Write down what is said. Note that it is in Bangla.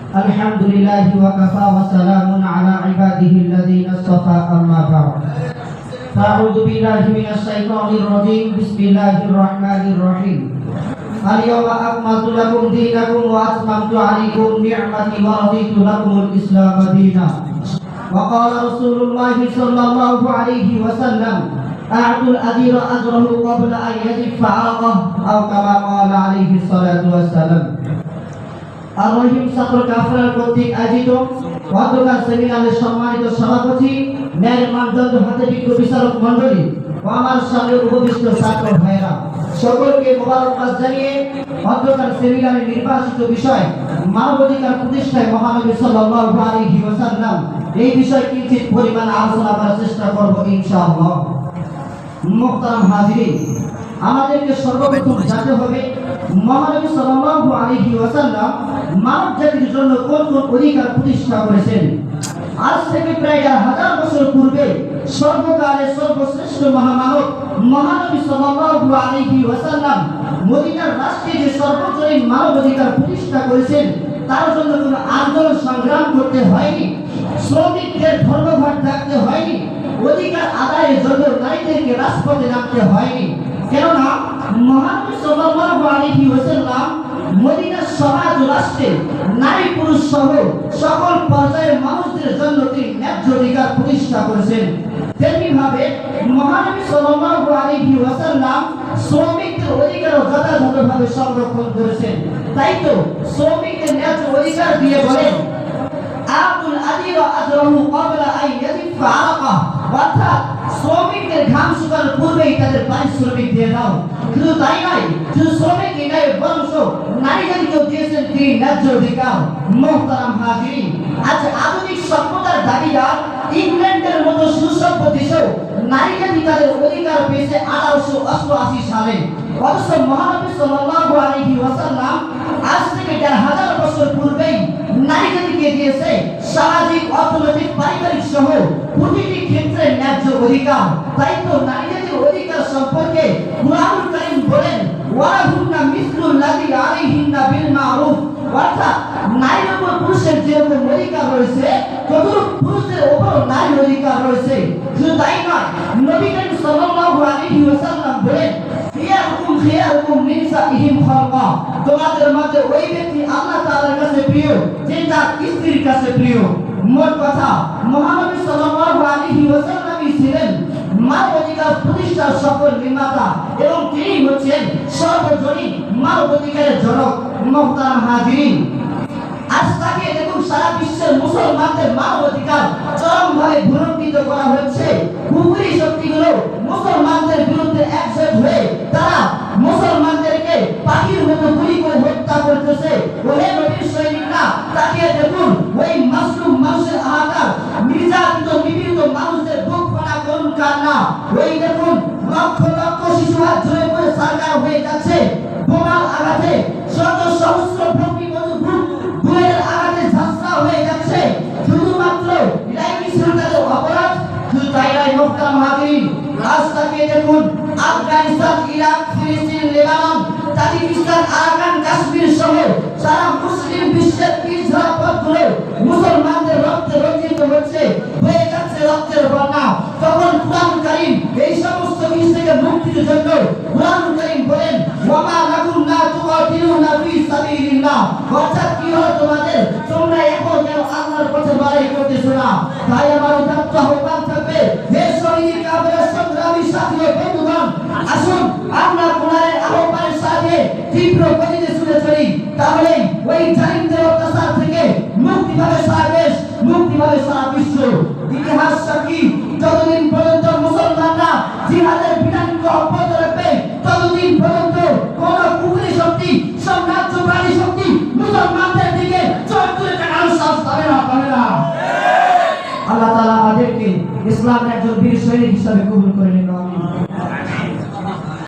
الحمد لله وكفى وسلام على عباده الذين اصطفى أما بعد فأعوذ بالله من الشيطان الرجيم بسم الله الرحمن الرحيم اليوم أكملت لكم دينكم وأتممت عليكم نعمتي ورضيت لكم الإسلام دينا وقال رسول الله صلى الله عليه وسلم أعطوا الأجير أجره قبل أن يجف عرقه أو كما قال عليه الصلاة والسلام আর রহিম ছাত্র কাফেলার কর্তৃক আয়োজিত গতকাল সেমিনারের সম্মানিত সভাপতি ন্যায় মানদণ্ড হাতে বিজ্ঞ বিচারক মণ্ডলী ও আমার সামনে উপবিষ্ট ছাত্র ভাইরা সকলকে মোবারকবাদ জানিয়ে গতকাল সেমিনারের নির্বাচিত বিষয় মানবাধিকার প্রতিষ্ঠায় মহানবী সাল্লাল্লাহু আলাইহি ওয়াসাল্লাম এই বিষয়ে কিঞ্চিত পরিমাণ আলোচনা করার চেষ্টা করব ইনশাআল্লাহ। মুহতারাম হাজিরিন, আমাদেরকে সর্বপ্রথম জানতে হবে মহানবী সাল্লাল্লাহু আলাইহি ওয়াসাল্লাম মানব জাতির জন্য কোন কোন অধিকার প্রতিষ্ঠা করেছেন। আজ থেকে প্রায় 1000 বছর পূর্বে সর্বকালের সর্বশ্রেষ্ঠ মহামানব মহানবী সাল্লাল্লাহু আলাইহি ওয়াসাল্লাম মদিনার রাষ্ট্রে যে সর্বজনীন মানব অধিকার প্রতিষ্ঠা করেছেন তার জন্য কোনো আন্দোলন সংগ্রাম করতে হয়নি, শ্রমিকদের ধর্মঘট ডাকতে হয়নি, অধিকার আদায়ের জন্য নারীদেরকে রাজপথে নামতে হয়নি। কেননা মহানবী সাল্লাল্লাহু আলাইহি ওয়াসাল্লাম মদিনার সমাজ রাষ্ট্রে নারী পুরুষ সহ সকল পর্যায়ের মানুষদের জন্য তিনি ন্যায্য অধিকার প্রতিষ্ঠা করেছেন। তেমনি ভাবে মহানবী সাল্লাল্লাহু আলাইহি ওয়াসাল্লাম শ্রমিকদের অধিকারও যথাযথভাবে সংরক্ষণ করেছেন। তাই তো শ্রমিকদের ন্যায্য অধিকার দিয়ে বলেন আবুল আদির আজরাহু ক্বাবলা আন ইয়াজিফা আরাকা, অর্থাৎ শ্রমিকদের ঘাম শুকানোর পূর্বেই তাদের পারিশ্রমিক দিয়ে দাও। শুধু তাই নয়, শুধু শ্রমিক নয় বরং নারীদেরকেও দিয়েছেন তিনি ন্যায্য অধিকার। মুহতারাম হাজিরিন, আজ আধুনিক সভ্যতার দাবিদার ইংল্যান্ডের মতো সুসভ্য দেশেও নারীদের তাদের অধিকার পেয়েছে 1888 সালে। অথচ মহানবী সাল্লাল্লাহু আলাইহি ওয়াসাল্লাম আজ থেকে 1000 বছর পূর্বেই নারীদেরকে দিয়েছে সামাজিক, অর্থনৈতিক, পারিবারিক সহ প্রতিটি ক্ষেত্রে ন্যায্য অধিকার। তাই তো নারীদের অধিকার সম্পর্কে কুরআনুল কারীম বলেন ওয়ালাহুন্না মিসলুল্লাযী আলাইহিন্না বিল মা'রুফ, অর্থাৎ নারীর উপর পুরুষের যেরকম অধিকার রয়েছে ততটুকু পুরুষদের উপর নারীর অধিকার রয়েছে। শুধু তাই নয়, নবী করিম সাল্লাল্লাহু আলাইহি ওয়াসাল্লাম বলেন খিয়ারুকুম লিনিসাইহিম খালকা, তোমাদের মধ্যে ওই ব্যক্তি আল্লাহ তাআলার কাছে প্রিয় যে তার স্ত্রীর কাছে প্রিয়। মোট কথা মহানবী সাল্লাল্লাহু আলাইহি ওয়াসাল্লামই ছিলেন মানব অধিকার প্রতিষ্ঠার সফল নির্মাতা এবং তিনি হচ্ছেন সর্বজনীন মানব অধিকারের জনক। মুহতারাম হাজিরিন, আজ তাকে দেখুন সারা বিশ্বের মুসলমানদের মানব অধিকার চরমভাবে ভুলণ্ঠিত করা হচ্ছে। কুফরি শক্তিগুলো মুসলমানদের বিরুদ্ধে একজোট হয়ে তারা মুসলমানদেরকে পাখির মতো গুলি করে হত্যা করতেছে। ওহে নবীর সৈনিকরা, তাকিয়ে দেখুন ওই মাসলুম মানুষের আহাকার, নির্যাতিত নিপীড়িত মানুষদের বুক ফাটা করুণ কান্না। ওই দেখুন লক্ষ লক্ষ শিশু হাত ধরে পড়ে সরকার হয়ে যাচ্ছে বোমার আঘাতে, শত সহস্র ভগ্নী বুলেটের আঘাতে ঝাঁসা হয়ে যাচ্ছে। শুধুমাত্র এটাই কি সরকারের অপরাধ? শুধু তাই নয় মুহতারাম হাজিরিন, আজ তাকিয়ে দেখুন আফগানিস্তান, ইরাক, ফিলিস্তিন, লেবানন, তাজিকিস্তান, আরাকান, কাশ্মীর সহ সারা মুসলিম বিশ্বের পিছড়া পথগুলো মুসলমানদের রক্তে রঞ্জিত হচ্ছে, হয়ে যাচ্ছে রক্তের বন্যা। তখন কুরআনুল কারীম এই সমস্ত কিছু থেকে মুক্তির জন্য কুরআনুল কারীম বলেন ওয়ামা লাকুম লা তুকাতিলুনা ফি সাবিলিল্লাহ, অর্থাৎ কি হলো তোমাদের, তোমরা এখন যেন আল্লাহর পথে লড়াই করতেছো না। তাই আমার উদাত্ত আহ্বান থাকবে, হে শহীদ কাফের সংগ্রামী সাথী ও বন্ধুগণ, আসুন আমরা কোরআনের আহ্বানের সাথে তীব্র গতিতে ছুটে চলি, তাহলে ওই জালিমদের অত্যাচার থেকে মুক্তি পাবে সারা দেশ, মুক্তি পাবে সারা বিশ্ব। ইতিহাস সাক্ষী, যতদিন পর্যন্ত মুসলমানরা জিহাদের বিধানকে অব্যাহত রাখবে ততদিন পর্যন্ত কোন কুফরি শক্তি, সাম্রাজ্যবাদী শক্তি মুসলমানদের দিকে চোখ তুলে তাকানোর সাহস পাবে না। আল্লাহ তাআলা আমাদেরকে ইসলামের একজন বীর সৈনিক হিসেবে কবুল করে